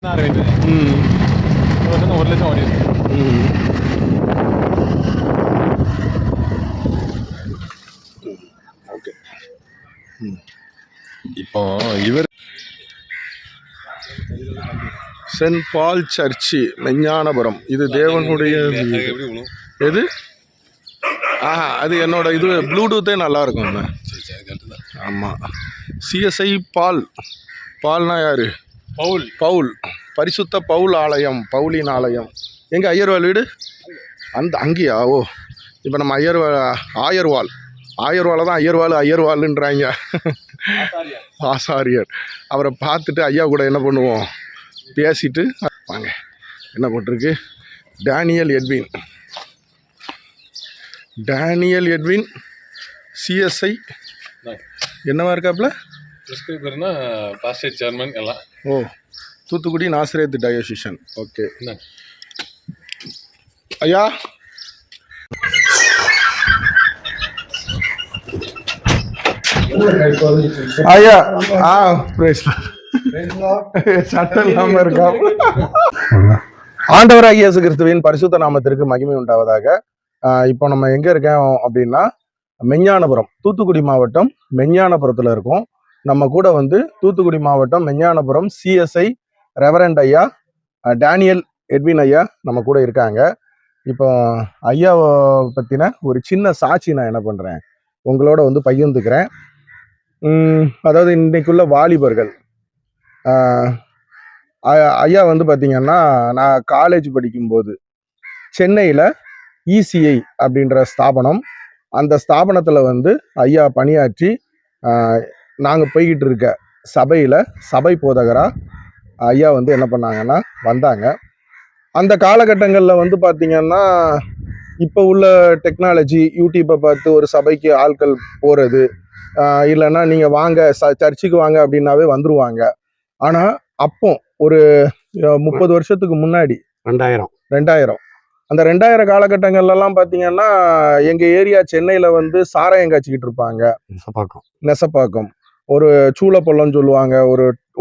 ஒரு லட்சம் ஓடி ஓகே. இப்போ இவர் சென்ட் பால் சர்ச்சு மெஞ்ஞானபுரம், இது தேவனுடைய எது? அது என்னோட இது ப்ளூடூத்தே நல்லா இருக்கும். ஆமாம். சிஎஸ்ஐ பால்னா யாரு? பவுல் பரிசுத்த பவுல் ஆலயம், பவுலின் ஆலயம். எங்கே ஐயர்வாள் வீடு? அங்கேயா? ஓ, இப்போ நம்ம ஆயர்வாளை தான் ஐயர்வாளுன்றாங்க. ஆசாரியர். அவரை பார்த்துட்டு ஐயா கூட என்ன பண்ணுவோம், பேசிட்டு வாங்க. என்ன போட்டிருக்கு? டேனியல் எட்வின் சிஎஸ்ஐ என்னவா இருக்காப்புல? பாஸ்டர் சேர்மன் எல்லாம். ஓ, தூத்துக்குடி நாசரேத் டயோசிஷன். ஓகே ஐயா. ஐயா சட்டம் இல்லாம இருக்கா? ஆண்டவராகிய இயேசு கிறிஸ்துவின் பரிசுத்த நாமத்திற்கு மகிமை உண்டாவதாக. இப்போ நம்ம எங்க இருக்கோம் அப்படின்னா மெஞ்ஞானபுரம், தூத்துக்குடி மாவட்டம் மெஞ்ஞானபுரத்துல இருக்கோம். நம்ம கூட வந்து தூத்துக்குடி மாவட்டம் மெஞ்ஞானபுரம் சிஎஸ்ஐ ரெவரண்ட் ஐயா டேனியல் எட்வின் ஐயா நம்ம கூட இருக்காங்க. இப்போ ஐயாவை பத்தின ஒரு சின்ன சாட்சி நான் என்ன பண்றேன் உங்களோட வந்து பகிர்ந்துக்கிறேன். அதாவது இன்னைக்குள்ள வாலிபர்கள், ஐயா வந்து பார்த்தீங்கன்னா, நான் காலேஜ் படிக்கும்போது சென்னையில் இசிஐ அப்படின்ற ஸ்தாபனம், அந்த ஸ்தாபனத்தில் வந்து ஐயா பணியாற்றி நாங்கள் போய்கிட்டு இருக்க சபையில் சபை போதகராக ஐயா வந்து என்ன பண்ணாங்கன்னா வந்தாங்க. அந்த காலகட்டங்களில் வந்து பார்த்தீங்கன்னா, இப்போ உள்ள டெக்னாலஜி, யூடியூப்பை பார்த்து ஒரு சபைக்கு ஆட்கள் போகிறது, இல்லைன்னா நீங்கள் வாங்க சர்ச்சுக்கு வாங்க அப்படின்னாவே வந்துருவாங்க. ஆனால் அப்போ ஒரு 30 வருஷத்துக்கு முன்னாடி 2000 அந்த 2000 காலகட்டங்கள்லாம் பார்த்தீங்கன்னா, எங்கள் ஏரியா சென்னையில் வந்து சாராயம் காய்ச்சிக்கிட்டு இருப்பாங்க. நெசப்பாக்கம் ஒரு சூளப்பள்ளம்னு சொல்லுவாங்க.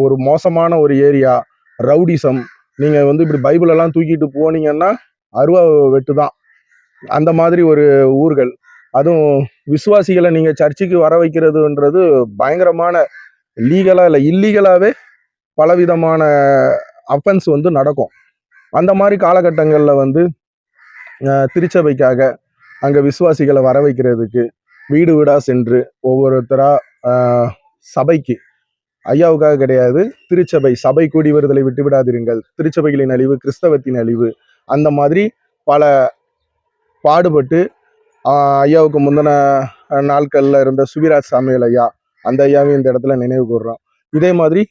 ஒரு மோசமான ஒரு ஏரியா, ரவுடிசம். நீங்கள் வந்து இப்படி பைபிளெல்லாம் தூக்கிட்டு போனீங்கன்னா அருவா வெட்டு தான். அந்த மாதிரி ஒரு ஊர்கள். அதுவும் விசுவாசிகளை நீங்கள் சர்ச்சுக்கு வர வைக்கிறதுன்றது பயங்கரமான லீகலாக இல்லை, இல்லீகலாகவே பலவிதமான அஃபென்ஸ் வந்து நடக்கும். அந்த மாதிரி காலகட்டங்களில் வந்து திருச்சபைக்காக அங்கே விசுவாசிகளை வர வைக்கிறதுக்கு வீடு வீடாக சென்று ஒவ்வொருத்தராக சபைக்கு, ஐயாவுக்காக கிடையாது, திருச்சபை சபை கூடி வருதலை விட்டு விடாதிருங்கள், திருச்சபைகளின் அழிவு கிறிஸ்தவத்தின் அழிவு, அந்த மாதிரி பல பாடுபட்டு ஐயாவுக்கு முந்தின நாட்களில் இருந்த சுவிராஜ் சாமியல் ஐயா, அந்த ஐயாவையும் இந்த இடத்துல நினைவு கூர்றோம். இதே மாதிரி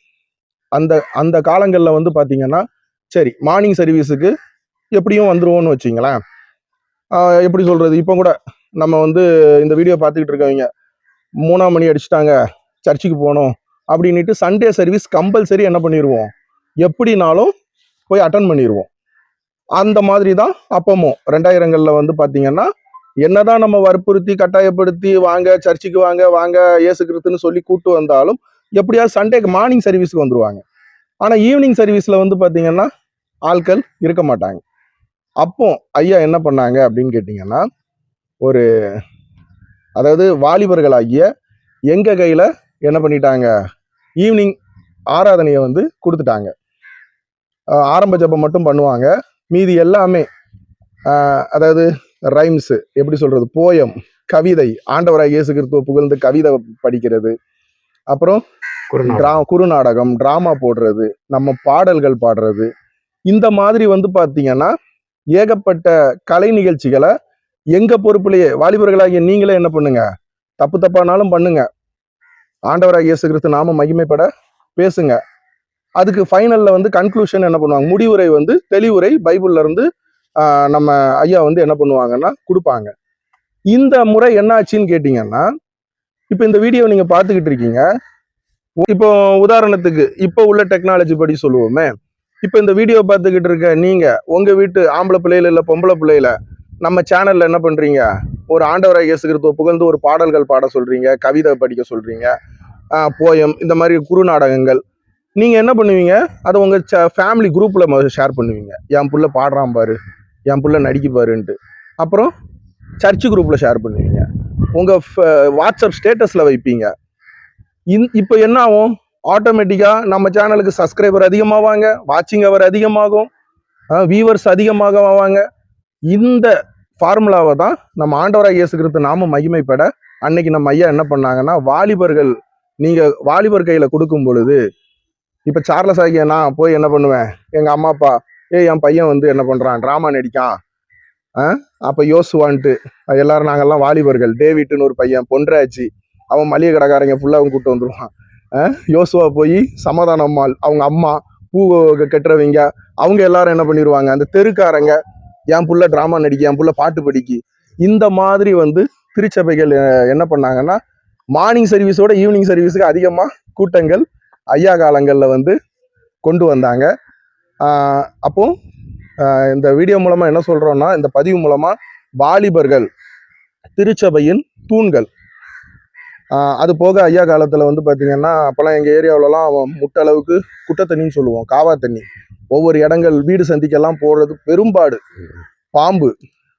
அந்த காலங்களில் வந்து பார்த்தீங்கன்னா, சரி மார்னிங் சர்வீஸுக்கு எப்படியும் வந்துருவோம்னு வச்சிங்களேன். எப்படி சொல்கிறது, இப்போ கூட நம்ம வந்து இந்த வீடியோ பார்த்துக்கிட்டு இருக்கவங்க 3 மணி அடிச்சுட்டாங்க சர்ச்சுக்கு போகணும் அப்படின்ட்டு சண்டே சர்வீஸ் கம்பல்சரி என்ன பண்ணிடுவோம், எப்படினாலும் போய் அட்டன் பண்ணிடுவோம். அந்த மாதிரி தான் அப்பமும் 2000களில் வந்து பார்த்தீங்கன்னா, என்னதான் நம்ம வற்புறுத்தி கட்டாயப்படுத்தி வாங்க சர்ச்சுக்கு வாங்க இயேசு கிறிஸ்துன்னு சொல்லி கூப்பிட்டு வந்தாலும் எப்படியாவது சண்டேக்கு மார்னிங் சர்வீஸுக்கு வந்துருவாங்க. ஆனால் ஈவினிங் சர்வீஸில் வந்து பார்த்தீங்கன்னா ஆட்கள் இருக்க மாட்டாங்க. அப்போ ஐயா என்ன பண்ணாங்க அப்படின்னு கேட்டிங்கன்னா, அதாவது வாலிபர்களாகிய எங்கள் கையில் என்ன பண்ணிட்டாங்க, ஈவினிங் ஆராதனையை வந்து கொடுத்துட்டாங்க. ஆரம்ப ஜபம் மட்டும் பண்ணுவாங்க, மீதி எல்லாமே அதாவது ரைம்ஸு, எப்படி சொல்கிறது, போயம், கவிதை, ஆண்டவராக இயேசு கிறிஸ்துவ புகழ்ந்து கவிதை படிக்கிறது, அப்புறம் குறுநாடகம், டிராமா போடுறது, நம்ம பாடல்கள் பாடுறது, இந்த மாதிரி வந்து பார்த்தீங்கன்னா ஏகப்பட்ட கலை நிகழ்ச்சிகளை எங்கள் பொறுப்புலையே வாலிபர்களாகிய நீங்களே என்ன பண்ணுங்க, தப்பானாலும் பண்ணுங்க, ஆண்டவராக இயேசு கிறிஸ்து நாம மகிமைப்பட பேசுங்க. அதுக்கு ஃபைனலில் வந்து கன்க்ளூஷன் என்ன பண்ணுவாங்க, முடிவுரை வந்து தெளிவுரை பைபிள்ல இருந்து நம்ம ஐயா வந்து என்ன பண்ணுவாங்கன்னா கொடுப்பாங்க. இந்த முறை என்ன ஆச்சுன்னு கேட்டிங்கன்னா, இப்போ இந்த வீடியோ நீங்கள் பார்த்துக்கிட்டு இருக்கீங்க. இப்போ உதாரணத்துக்கு இப்போ உள்ள டெக்னாலஜி படி சொல்லுவோமே, இப்போ இந்த வீடியோ பார்த்துக்கிட்டு இருக்க நீங்கள் உங்கள் வீட்டு ஆம்பளை பிள்ளையில இல்லை பொம்பளை பிள்ளையில நம்ம சேனலில் என்ன பண்ணுறீங்க, ஒரு ஆண்டவராக இயேசு கிறிஸ்துவ புகழ்ந்து ஒரு பாடல்கள் பாட சொல்கிறீங்க, கவிதை படிக்க சொல்கிறீங்க, போயம், இந்த மாதிரி குறுநாடகங்கள், நீங்கள் என்ன பண்ணுவீங்க, அதை உங்கள் ஃபேமிலி குரூப்பில் ஷேர் பண்ணுவீங்க. என் புள்ள பாடுறான் பாரு, என் புள்ள நடிக்க பாருன்ட்டு. அப்புறம் சர்ச்சு குரூப்பில் ஷேர் பண்ணுவீங்க, உங்கள் வாட்ஸ்அப் ஸ்டேட்டஸில் வைப்பீங்க. இப்போ என்ன ஆகும், ஆட்டோமேட்டிக்காக நம்ம சேனலுக்கு சப்ஸ்கிரைபர் அதிகமாவாங்க, வாட்சிங் அவர் அதிகமாகும், வியூவர்ஸ் அதிகமாக ஆவாங்க. இந்த ஃபார்முலாவை தான் நம்ம ஆண்டவராக இயேசு கிறிஸ்து நாம மகிமைப்பட அன்னைக்கு நம்ம ஐயா என்ன பண்ணாங்கன்னா, வாலிபர்கள் நீங்கள் வாலிபர் கையில் கொடுக்கும் பொழுது, இப்போ சார்லஸ் ஆகிய நான் போய் என்ன பண்ணுவேன், எங்கள் அம்மா அப்பா என் பையன் வந்து என்ன பண்ணுறான், ட்ராமா நடிக்கான், அப்போ யோசுவான்ட்டு எல்லாரும் நாங்கள்லாம் வாலிபர்கள், டேவிட்னு ஒரு பையன், பொன்ராச்சி, அவன் மளிகை கடைக்காரங்க ஃபுல்லாக அவன் கூப்பிட்டு வந்துடுவான். யோசுவா போய் சமாதான அம்மாள், அவங்க அம்மா பூ கட்டுறவங்க, அவங்க எல்லாரும் என்ன பண்ணிடுவாங்க, அந்த தெருக்காரங்க என் புள்ள ட்ராமா நடிக்க, என் புள்ள பாட்டு படிக்கி. இந்த மாதிரி வந்து திருச்சபைகள் என்ன பண்ணாங்கன்னா, மார்னிங் சர்வீஸோட ஈவினிங் சர்வீஸுக்கு அதிகமாக கூட்டங்கள் ஐயா காலங்களில் வந்து கொண்டு வந்தாங்க. அப்போ இந்த வீடியோ மூலமாக என்ன சொல்கிறோன்னா, இந்த பதிவு மூலமாக வாலிபர்கள் திருச்சபையின் தூண்கள். அது போக ஐயா காலத்தில் வந்து பார்த்திங்கன்னா, அப்போல்லாம் எங்கள் ஏரியாவிலலாம் முட்டளவுக்கு குட்டை தண்ணின்னு சொல்லுவோம், காவா தண்ணி. ஒவ்வொரு இடங்கள் வீடு சந்திக்கெல்லாம் போடுறது பெரும்பாடு, பாம்பு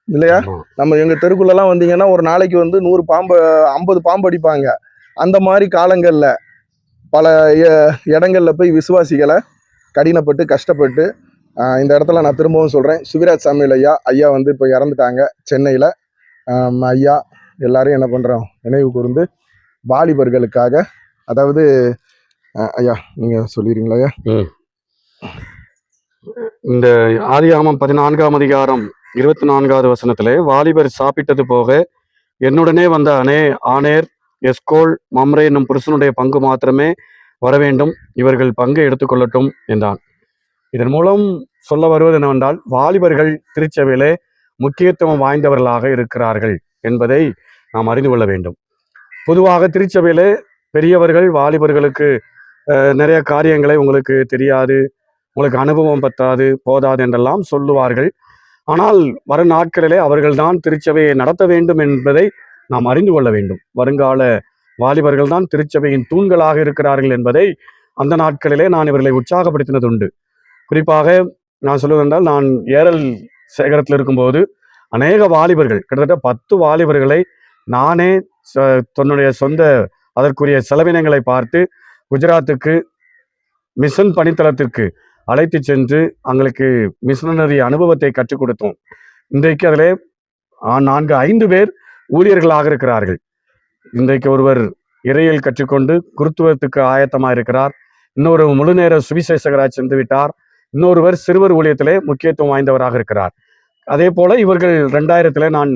இல்லையா. நம்ம எங்கள் தெருக்குள்ளெல்லாம் வந்தீங்கன்னா ஒரு நாளைக்கு வந்து 100 பாம்பு 50 பாம்பு அடிப்பாங்க. அந்த மாதிரி காலங்களில் பல இடங்கள்ல போய் விசுவாசிகளை கடினப்பட்டு கஷ்டப்பட்டு, இந்த இடத்துல நான் திரும்பவும் சொல்கிறேன், சிவராஜ் சாமியல் ஐயா வந்து இப்போ இறந்துட்டாங்க சென்னையில். ஐயா எல்லாரையும் என்ன பண்ணுறோம், நினைவு கூர்ந்து வாலிபர்களுக்காக, அதாவது ஐயா நீங்கள் சொல்லிடுறீங்களா ஐயா? இந்த ஆதியாகமம் 14ஆம் அதிகாரம் 24வது வசனத்திலே, வாலிபர் சாப்பிட்டது போக என்னுடனே வந்த ஆனேர், எஸ்கோல், மம்ரே என்னும் புருஷனுடைய பங்கு மாத்திரமே வர வேண்டும், இவர்கள் பங்கு எடுத்துக்கொள்ளட்டும் என்றான். இதன் மூலம் சொல்ல வருவது என்னவென்றால், வாலிபர்கள் திருச்சபையிலே முக்கியத்துவம் வாய்ந்தவர்களாக இருக்கிறார்கள் என்பதை நாம் அறிந்து கொள்ள வேண்டும். பொதுவாக திருச்சபையிலே பெரியவர்கள் வாலிபர்களுக்கு நிறைய காரியங்களை உங்களுக்கு தெரியாது, உங்களுக்கு அனுபவம் பத்தாது, போதாது என்றெல்லாம் சொல்லுவார்கள். ஆனால் வரும் நாட்களிலே அவர்கள்தான் திருச்சபையை நடத்த வேண்டும் என்பதை நாம் அறிந்து கொள்ள வேண்டும். வருங்கால வாலிபர்கள் தான் திருச்சபையின் தூண்களாக இருக்கிறார்கள் என்பதை அந்த நாட்களிலே நான் இவர்களை உற்சாகப்படுத்தினது உண்டு. குறிப்பாக நான் சொல்லுவதென்றால், நான் ஏரல் சேகரத்தில் இருக்கும்போது அநேக வாலிபர்கள், கிட்டத்தட்ட 10 வாலிபர்களை நானே தன்னுடைய சொந்த அதற்குரிய செலவினங்களை பார்த்து குஜராத்துக்கு மிஷன் பணித்தளத்திற்கு அழைத்து சென்று அவங்களுக்கு மிஷனரி அனுபவத்தை கற்றுக் கொடுத்தோம். இன்றைக்கு அதிலே 4-5 பேர் ஊழியர்களாக இருக்கிறார்கள். இன்றைக்கு ஒருவர் இறையில் கற்றுக்கொண்டு குருத்துவத்துக்கு ஆயத்தமாக இருக்கிறார், இன்னொரு முழு நேர சுவிசேஷகராக சென்று விட்டார், இன்னொருவர் சிறுவர் ஊழியத்திலே முக்கியத்துவம் வாய்ந்தவராக இருக்கிறார். அதே போல இவர்கள் 2000 நான்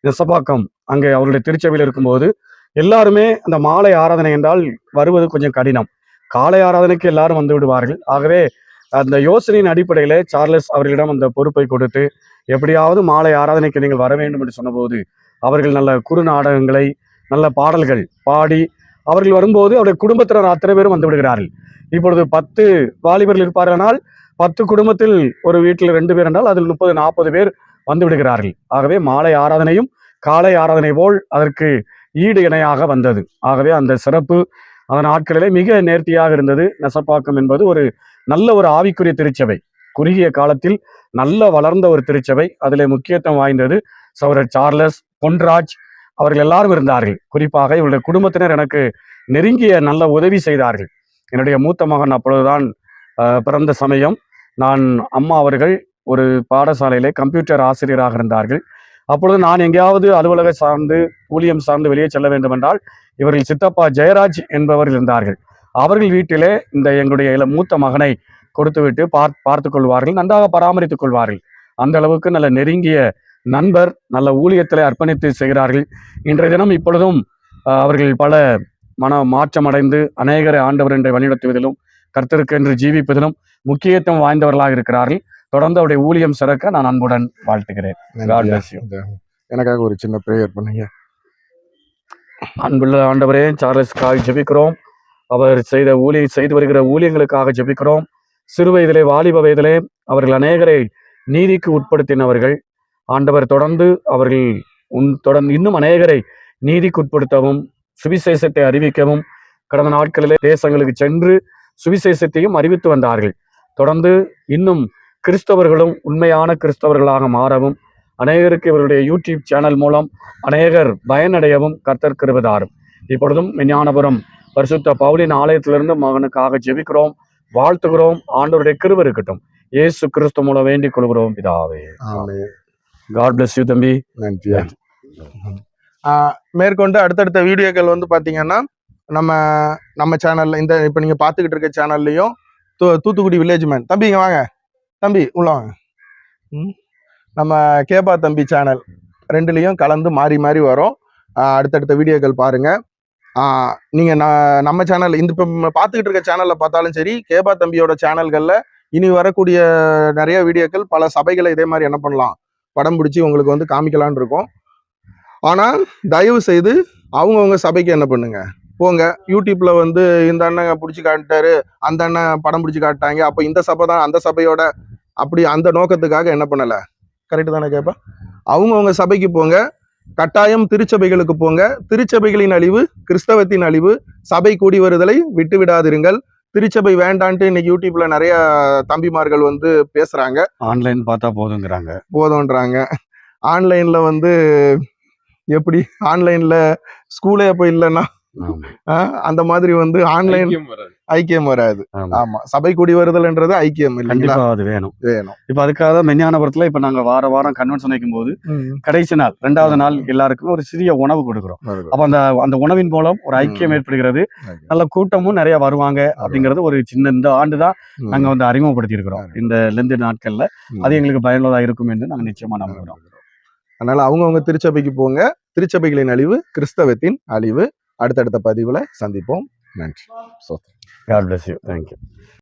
நெசப்பாக்கம் அங்கே அவருடைய திருச்சபையில் இருக்கும்போது எல்லாருமே அந்த மாலை ஆராதனை என்றால் வருவது கொஞ்சம் கடினம், காலை ஆராதனைக்கு எல்லாரும் வந்து விடுவார்கள். ஆகவே அந்த யோசனையின் அடிப்படையில சார்லஸ் அவர்களிடம் அந்த பொறுப்பை கொடுத்து, எப்படியாவது மாலை ஆராதனைக்கு நீங்கள் வர வேண்டும் என்று சொன்னபோது அவர்கள் நல்ல குறு நாடகங்களை, நல்ல பாடல்கள் பாடி, அவர்கள் வரும்போது அவருடைய குடும்பத்தினர் அத்தனை பேரும் வந்து விடுகிறார்கள். இப்பொழுது 10 வாலிபர்கள் இருப்பார்களானால் 10 குடும்பத்தில் ஒரு வீட்டில் 2 பேர் என்றால் அதில் 30-40 பேர் வந்து விடுகிறார்கள். ஆகவே மாலை ஆராதனையும் காலை ஆராதனை போல் அதற்கு ஈடு இணையாக வந்தது. ஆகவே அந்த சிறப்பு அந்த நாட்களிலே மிக நேர்த்தியாக இருந்தது. நெசப்பாக்கம் என்பது ஒரு நல்ல ஒரு ஆவிக்குரிய திருச்சபை, குறுகிய காலத்தில் நல்ல வளர்ந்த ஒரு திருச்சபை. அதிலே முக்கியத்துவம் வாய்ந்தது சகோதரர் சார்லஸ், பொன்ராஜ் அவர்கள் எல்லாரும் இருந்தார்கள். குறிப்பாக இவருடைய குடும்பத்தினர் எனக்கு நெருங்கிய நல்ல உதவி செய்தார்கள். என்னுடைய மூத்த மகன் அப்பொழுதுதான் பிறந்த சமயம். நான் அம்மா அவர்கள் ஒரு பாடசாலையிலே கம்ப்யூட்டர் ஆசிரியராக இருந்தார்கள். அப்பொழுது நான் எங்கேயாவது அலுவலக சார்ந்து ஊழியம் சார்ந்து வெளியே செல்ல வேண்டும் என்றால் இவர்கள் சித்தப்பா ஜெயராஜ் என்பவர்கள் இருந்தார்கள். அவர்கள் வீட்டிலே இந்த எங்களுடைய மூத்த மகனை கொடுத்துவிட்டு பார்த்து கொள்வார்கள், நன்றாக பராமரித்துக் கொள்வார்கள். அந்த அளவுக்கு நல்ல நெருங்கிய நண்பர், நல்ல ஊழியத்திலே அர்ப்பணித்து செய்கிறார்கள். இன்றைய தினம் இப்பொழுதும் அவர்கள் பல மாற்றமடைந்து அநேகரை ஆண்டவர் என்று வழிநடத்துவதிலும் கர்த்தருக்கு என்று ஜீவிப்பதிலும் முக்கியத்துவம் வாய்ந்தவர்களாக இருக்கிறார்கள். தொடர்ந்து அவருடைய ஊழியம் சிறக்க நான் அன்புடன் வாழ்த்துகிறேன். எனக்காக ஒரு சின்ன பிரேயர் பண்ணுங்க. அன்புள்ள ஆண்டவரே, சார்லஸ்க்காக ஜெபிக்கிறோம். அவர் செய்து வருகிற ஊழியங்களுக்காக ஜெபிக்கிறோம். சிறு வயதிலே, வாலிப வயதிலே அவர்கள் அநேகரை நீதிக்கு உட்படுத்தினவர்கள். ஆண்டவர் தொடர்ந்து அவர்கள் தொடர்ந்து இன்னும் அநேகரை நீதிக்கு உட்படுத்தவும் சுவிசேஷத்தை அறிவிக்கவும் கடந்த நாட்களிலே தேசங்களுக்கு சென்று சுவிசேஷத்தையும் அறிவித்து வந்தார்கள். தொடர்ந்து இன்னும் கிறிஸ்தவர்களும் உண்மையான கிறிஸ்தவர்களாக மாறவும், அநேகருக்கு இவருடைய யூடியூப் சேனல் மூலம் அநேகர் பயனடையவும் கர்த்தர் கிருபை தாரும். இப்பொழுதும் விஞ்ஞானபுரம் பரிசுத்த பவுலின் ஆலயத்திலிருந்து மகனுக்காக ஜெபிக்கிறோம், வாழ்த்துகிறோம். ஆண்டவருடைய கிருபை இருக்கட்டும். இயேசு கிறிஸ்து மூலம் வேண்டிக் கொள்கிறோம் பிதாவே. ஆமென். காட் பிளஸ் யூ தம்பி. நன்றி. மேற்கொண்டு அடுத்தடுத்த வீடியோக்கள் வந்து பார்த்தீங்கன்னா நம்ம சேனல்ல இந்த இப்போ நீங்கள் பார்த்துக்கிட்டு இருக்க சேனல்லையும் தூத்துக்குடி வில்லேஜ் மேன் தம்பி இங்கே வாங்க, தம்பி உள்ள வாங்க. நம்ம கேபா தம்பி சேனல் ரெண்டுலேயும் கலந்து மாறி மாறி வரும். அடுத்தடுத்த வீடியோக்கள் பாருங்க. நீங்கள் நம்ம சேனல் இந்த இப்போ பார்த்துக்கிட்டு இருக்க சேனலில் பார்த்தாலும் சரி, கேபா தம்பியோட சேனல்களில் இனி வரக்கூடிய நிறைய வீடியோக்கள் பல சபைகளை இதே மாதிரி என்ன பண்ணலாம், படம் பிடிச்சி உங்களுக்கு வந்து காமிக்கலான் இருக்கும். ஆனால் தயவு செய்து அவங்கவுங்க சபைக்கு என்ன பண்ணுங்க, போங்க. யூடியூப்ல வந்து இந்த அண்ணன் பிடிச்சி காட்டாரு, அந்த அண்ணன் படம் பிடிச்சி காட்டாங்க, அப்போ இந்த சபை தான் அந்த சபையோட, அப்படி அந்த நோக்கத்துக்காக என்ன பண்ணல. கரெக்டு தானே கேப்பா? அவங்கவுங்க சபைக்கு போங்க. கட்டாயம் திருச்சபைகளுக்கு போங்க. திருச்சபைகளின் அழிவு கிறிஸ்தவத்தின் அழிவு. சபை கூடி வருதலை விட்டு விடாதிருங்கள். திருச்சபை வேண்டான்ட்டு இன்னைக்கு யூடியூப்ல நிறைய தம்பிமார்கள் வந்து பேசுறாங்க. ஆன்லைன் பார்த்தா போதுன்றாங்க. ஆன்லைன்ல வந்து எப்படி ஆன்லைன்ல ஸ்கூலே போய் இல்லைன்னா அந்த மாதிரி வந்து ஆன்லைன் ஐக்கியம் வராது. ஆமா, சபை கூடி வருதல்ன்றது ஐக்கியம் இல்லைங்களா? அது வேணும். இப்ப அதுக்காக மெஞ்ஞானபுரத்துல இப்ப நாங்க வாரம் கன்வென்ஷன் வைக்கும் போது கடைசி நாள் 2வது நாள் எல்லாருக்கும் ஒரு சிறிய உணவு கொடுக்குறோம். அப்ப அந்த உணவின் மூலம் ஒரு ஐக்கியம் ஏற்படுகிறது. நல்ல கூட்டமும் நிறைய வருவாங்க அப்படிங்கறது ஒரு சின்ன இந்த ஆண்டுதான் நாங்க வந்து அறிமுகப்படுத்தி இருக்கிறோம். இந்த லெந்து நாட்கள்ல அது எங்களுக்கு பயனுள்ளதா இருக்கும் என்று நாங்க நிச்சயமா நம்புகிறோம். அதனால அவங்கவுங்க திருச்சபைக்கு போங்க. திருச்சபைகளின் அழிவு கிறிஸ்தவத்தின் அழிவு. அடுத்தடுத்த பதிவுல சந்திப்போம். நன்றி. God bless you. Thank you.